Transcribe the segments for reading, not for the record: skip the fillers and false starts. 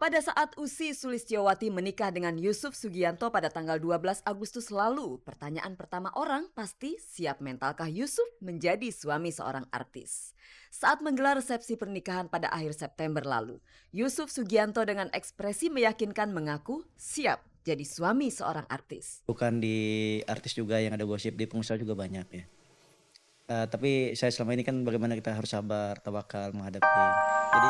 Pada saat Usi Sulistyowati menikah dengan Yusuf Sugianto pada tanggal 12 Agustus lalu, pertanyaan pertama orang pasti siap mentalkah Yusuf menjadi suami seorang artis. Saat menggelar resepsi pernikahan pada akhir September lalu, Yusuf Sugianto dengan ekspresi meyakinkan mengaku siap jadi suami seorang artis. Bukan di artis juga yang ada gosip, di pengusaha juga banyak ya. Tapi saya selama ini kan bagaimana kita harus sabar, tawakal menghadapi. Jadi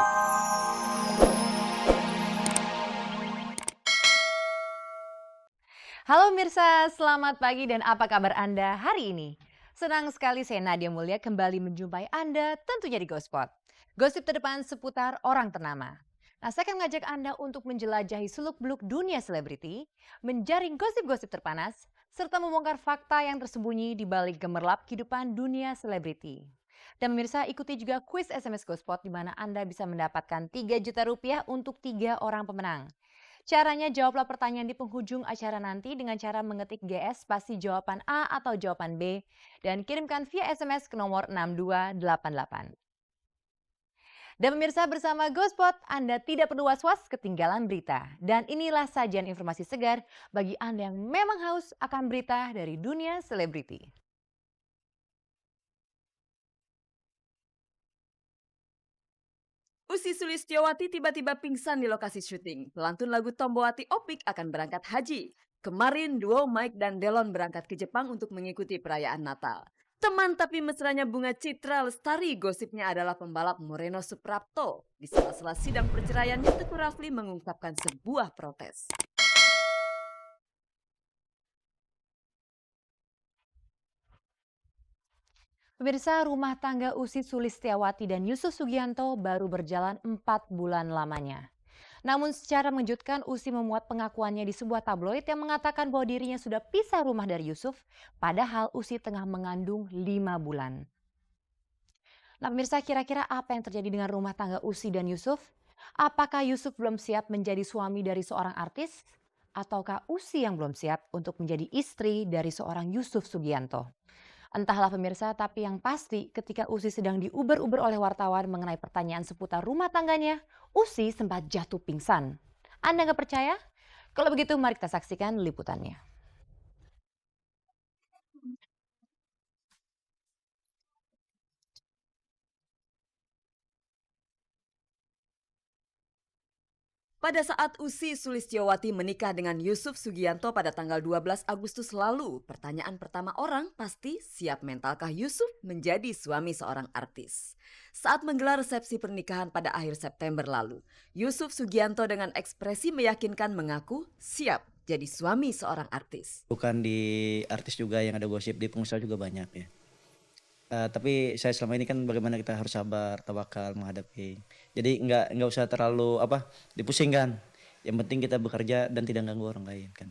Halo Mirsa, selamat pagi dan apa kabar Anda hari ini? Senang sekali saya Nadia Mulya kembali menjumpai Anda tentunya di Gospot. Gosip terdepan seputar orang ternama. Nah, saya akan mengajak Anda untuk menjelajahi seluk-beluk dunia selebriti, menjaring gosip-gosip terpanas, serta membongkar fakta yang tersembunyi di balik gemerlap kehidupan dunia selebriti. Dan pemirsa ikuti juga kuis SMS Gospot di mana Anda bisa mendapatkan 3 juta rupiah untuk 3 orang pemenang. Caranya jawablah pertanyaan di penghujung acara nanti dengan cara mengetik GS spasi jawaban A atau jawaban B dan kirimkan via SMS ke nomor 6288. Dan pemirsa bersama Gospot, Anda tidak perlu was-was ketinggalan berita. Dan inilah sajian informasi segar bagi Anda yang memang haus akan berita dari dunia selebriti. Usi Sulistyowati tiba-tiba pingsan di lokasi syuting. Pelantun lagu Tombowati Opik akan berangkat haji. Kemarin duo Mike dan Delon berangkat ke Jepang untuk mengikuti perayaan Natal. Teman tapi mesranya Bunga Citra Lestari gosipnya adalah pembalap Moreno Suprapto. Di sela-sela sidang perceraiannya, Teguh Rafli mengungkapkan sebuah protes. Pemirsa, rumah tangga Usi Sulistyawati dan Yusuf Sugianto baru berjalan 4 bulan lamanya. Namun secara mengejutkan Usi memuat pengakuannya di sebuah tabloid yang mengatakan bahwa dirinya sudah pisah rumah dari Yusuf, padahal Usi tengah mengandung 5 bulan. Nah pemirsa, kira-kira apa yang terjadi dengan rumah tangga Usi dan Yusuf? Apakah Yusuf belum siap menjadi suami dari seorang artis? Ataukah Usi yang belum siap untuk menjadi istri dari seorang Yusuf Sugianto? Entahlah pemirsa, tapi yang pasti ketika Usi sedang diuber-uber oleh wartawan mengenai pertanyaan seputar rumah tangganya, Usi sempat jatuh pingsan. Anda nggak percaya? Kalau begitu mari kita saksikan liputannya. Pada saat Usi Sulistyowati menikah dengan Yusuf Sugianto pada tanggal 12 Agustus lalu, pertanyaan pertama orang pasti siap mentalkah Yusuf menjadi suami seorang artis. Saat menggelar resepsi pernikahan pada akhir September lalu, Yusuf Sugianto dengan ekspresi meyakinkan mengaku siap jadi suami seorang artis. bukan di artis juga yang ada gosip, di pengusaha juga banyak ya. Tapi saya selama ini kan bagaimana kita harus sabar, tawakal menghadapi. Jadi nggak usah terlalu dipusingkan. Yang penting kita bekerja dan tidak ganggu orang lain kan.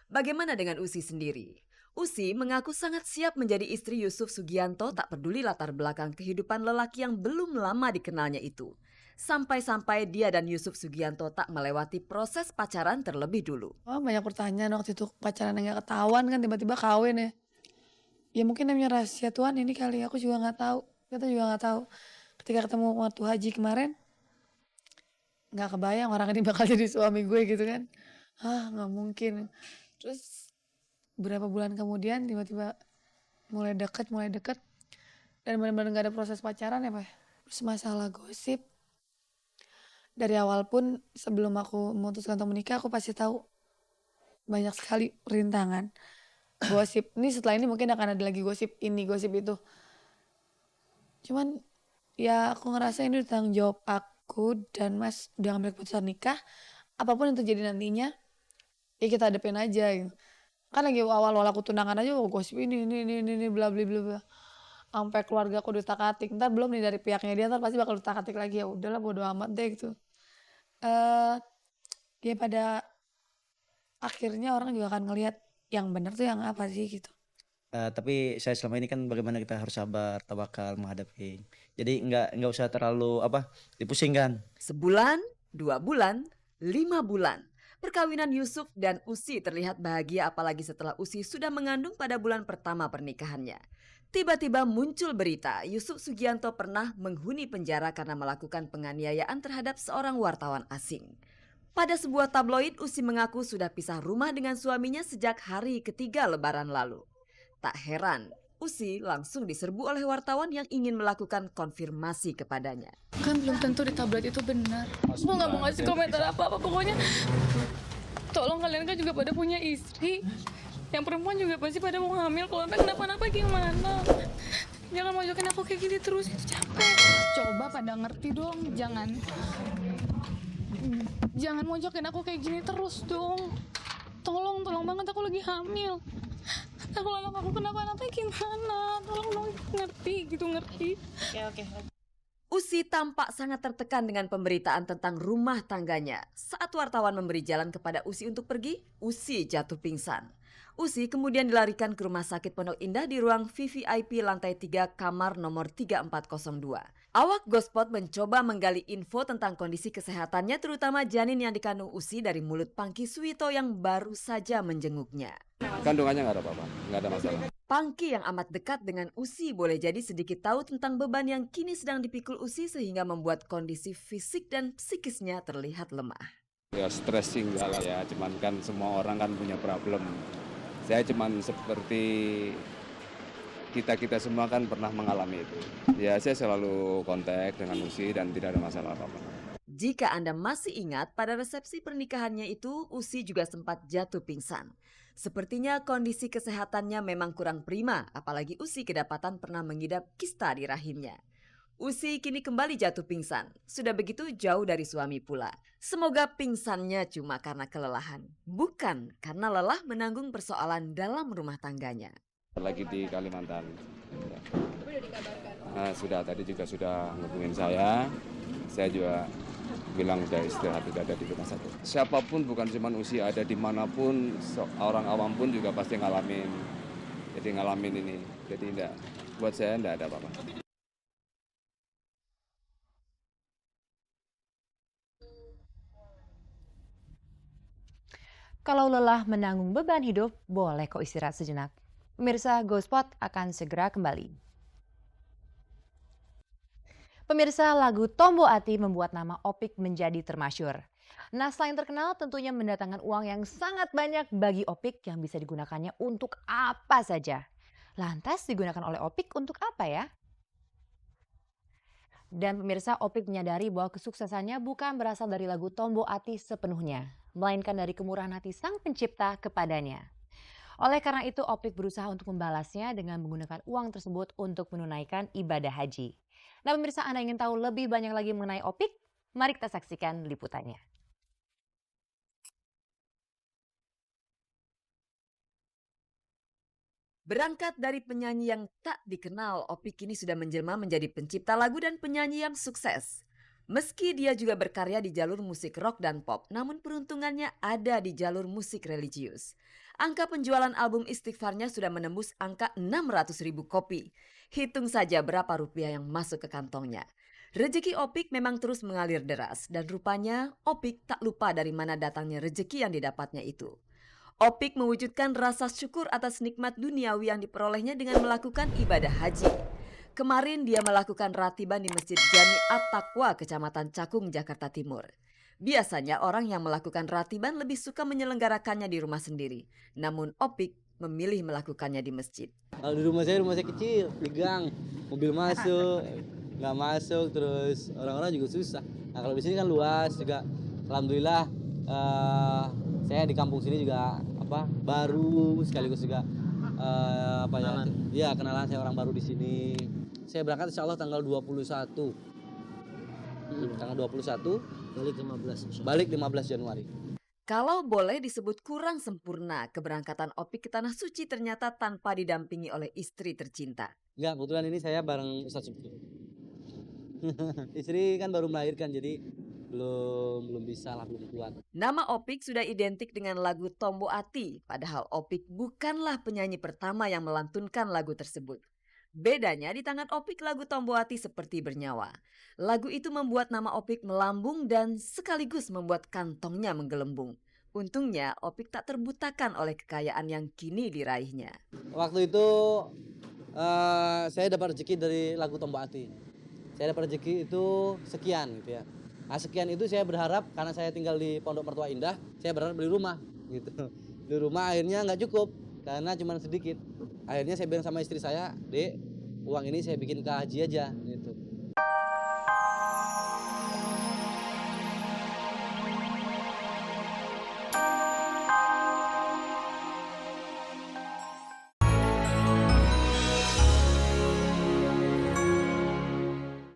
Bagaimana dengan Usi sendiri? Usi mengaku sangat siap menjadi istri Yusuf Sugianto tak peduli latar belakang kehidupan lelaki yang belum lama dikenalnya itu. Sampai-sampai dia dan Yusuf Sugianto tak melewati proses pacaran terlebih dulu. Oh, banyak pertanyaan waktu itu pacaran yang gak ketahuan kan tiba-tiba kawin ya. Ya mungkin namanya rahasia Tuhan ini kali, aku juga nggak tahu. Kita juga nggak tahu. Ketika ketemu waktu haji kemarin, nggak kebayang orang ini bakal jadi suami gue gitu kan. Nggak mungkin. Terus berapa bulan kemudian tiba-tiba mulai deket dan benar-benar nggak ada proses pacaran ya Pak. Terus masalah gosip, dari awal pun sebelum aku memutuskan untuk menikah aku pasti tahu banyak sekali rintangan. Gosip ini setelah ini mungkin akan ada lagi gosip ini gosip itu, cuman ya aku ngerasa ini udah tanggung jawab aku dan Mas udah ngambil keputusan nikah. Apapun yang terjadi nantinya ya kita hadapin aja gitu. Kan lagi awal-awal aku tunangan aja gosip ini bla bla bla bla sampai keluarga aku utak-atik, ntar belum nih dari pihaknya dia ntar pasti bakal utak-atik lagi. Ya udahlah bodo amat deh gitu. Ya pada akhirnya orang juga akan ngelihat yang benar tuh yang apa sih gitu. Tapi saya selama ini kan bagaimana kita harus sabar, tawakal menghadapi. Jadi nggak usah terlalu dipusingkan. Sebulan, 2 bulan, 5 bulan. Perkawinan Yusuf dan Usi terlihat bahagia apalagi setelah Usi sudah mengandung pada bulan pertama pernikahannya. Tiba-tiba muncul berita Yusuf Sugianto pernah menghuni penjara karena melakukan penganiayaan terhadap seorang wartawan asing. Pada sebuah tabloid, Usi mengaku sudah pisah rumah dengan suaminya sejak hari ketiga Lebaran lalu. Tak heran, Usi langsung diserbu oleh wartawan yang ingin melakukan konfirmasi kepadanya. Kan belum tentu di tablet itu benar. Aku nggak mau ngasih komentar apa-apa. Pokoknya tolong, kalian kan juga pada punya istri. Yang perempuan juga pasti pada mau hamil. Kalau sampai kenapa-napa gimana? Jangan mojokin aku kayak gini terus, itu capek. Coba pada ngerti dong, jangan mojokin aku kayak gini terus dong. Tolong banget, aku lagi hamil. Kalau anak aku kenapa-napa gimana? Tolong dong, ngerti. Oke. Usi tampak sangat tertekan dengan pemberitaan tentang rumah tangganya. Saat wartawan memberi jalan kepada Usi untuk pergi, Usi jatuh pingsan. Usi kemudian dilarikan ke Rumah Sakit Pondok Indah di ruang VVIP lantai 3 kamar nomor 3402. Awak Gospot mencoba menggali info tentang kondisi kesehatannya, terutama janin yang dikandung Usi dari mulut Pangki Suwito yang baru saja menjenguknya. Kandungannya nggak ada apa-apa, nggak ada masalah. Pangki yang amat dekat dengan Usi boleh jadi sedikit tahu tentang beban yang kini sedang dipikul Usi sehingga membuat kondisi fisik dan psikisnya terlihat lemah. Ya stres sih enggak lah ya, cuman kan semua orang kan punya problem. Saya cuman seperti kita semua kan pernah mengalami itu. Ya saya selalu kontak dengan Usi dan tidak ada masalah apa-apa. Jika Anda masih ingat, pada resepsi pernikahannya itu Usi juga sempat jatuh pingsan. Sepertinya kondisi kesehatannya memang kurang prima, apalagi Usi kedapatan pernah mengidap kista di rahimnya. Usi kini kembali jatuh pingsan, sudah begitu jauh dari suami pula. Semoga pingsannya cuma karena kelelahan, bukan karena lelah menanggung persoalan dalam rumah tangganya. Lagi di Kalimantan. Nah, tadi juga sudah ngubungin saya juga bilang udah istirahat, udah ada di rumah sakit. Siapapun, bukan cuma Usi, ada dimanapun, orang awam pun juga pasti ngalamin. Jadi ngalamin ini, jadi enggak, buat saya enggak ada apa-apa. Kalau lelah menanggung beban hidup, boleh kok istirahat sejenak. Pemirsa, Gospot akan segera kembali. Pemirsa, lagu Tombo Ati membuat nama Opik menjadi termasyur. Nah, selain terkenal, tentunya mendatangkan uang yang sangat banyak bagi Opik yang bisa digunakannya untuk apa saja. Lantas digunakan oleh Opik untuk apa ya? Dan pemirsa, Opik menyadari bahwa kesuksesannya bukan berasal dari lagu Tombo Ati sepenuhnya, melainkan dari kemurahan hati Sang Pencipta kepadanya. Oleh karena itu, Opik berusaha untuk membalasnya dengan menggunakan uang tersebut untuk menunaikan ibadah haji. Nah pemirsa, Anda ingin tahu lebih banyak lagi mengenai Opik? Mari kita saksikan liputannya. Berangkat dari penyanyi yang tak dikenal, Opik kini sudah menjelma menjadi pencipta lagu dan penyanyi yang sukses. Meski dia juga berkarya di jalur musik rock dan pop, namun peruntungannya ada di jalur musik religius. Angka penjualan album Istighfarnya sudah menembus angka 600.000 kopi. Hitung saja berapa rupiah yang masuk ke kantongnya. Rezeki Opik memang terus mengalir deras dan rupanya Opik tak lupa dari mana datangnya rezeki yang didapatnya itu. Opik mewujudkan rasa syukur atas nikmat duniawi yang diperolehnya dengan melakukan ibadah haji. Kemarin dia melakukan ratiban di Masjid Jami At-Taqwa, Kecamatan Cakung, Jakarta Timur. Biasanya orang yang melakukan ratiban lebih suka menyelenggarakannya di rumah sendiri. Namun Opik memilih melakukannya di masjid. Kalau di rumah saya kecil, di gang, mobil masuk, nggak masuk, terus orang-orang juga susah. Nah kalau di sini kan luas juga, alhamdulillah saya di kampung sini juga baru sekaligus juga kenalan saya orang baru di sini. Saya berangkat insya Allah tanggal 21. Tanggal 21 balik 15 Januari. Kalau boleh disebut kurang sempurna, keberangkatan Opik ke Tanah Suci ternyata tanpa didampingi oleh istri tercinta. Enggak, kebetulan ini saya bareng Ustadz Subki. Istri kan baru melahirkan, jadi belum bisa lah, belum kuat. Nama Opik sudah identik dengan lagu Tombo Ati, padahal Opik bukanlah penyanyi pertama yang melantunkan lagu tersebut. Bedanya di tangan Opik lagu Tombo Ati seperti bernyawa. Lagu itu membuat nama Opik melambung dan sekaligus membuat kantongnya menggelembung. Untungnya Opik tak terbutakan oleh kekayaan yang kini diraihnya. Waktu itu saya dapat rezeki dari lagu Tombo Ati. Saya dapat rezeki itu sekian gitu ya. Nah, sekian itu saya berharap karena saya tinggal di Pondok Mertua Indah, saya berharap beli rumah gitu. Beli rumah akhirnya nggak cukup karena cuma sedikit. Akhirnya saya bilang sama istri saya, Dek, uang ini saya bikin ke haji aja gitu.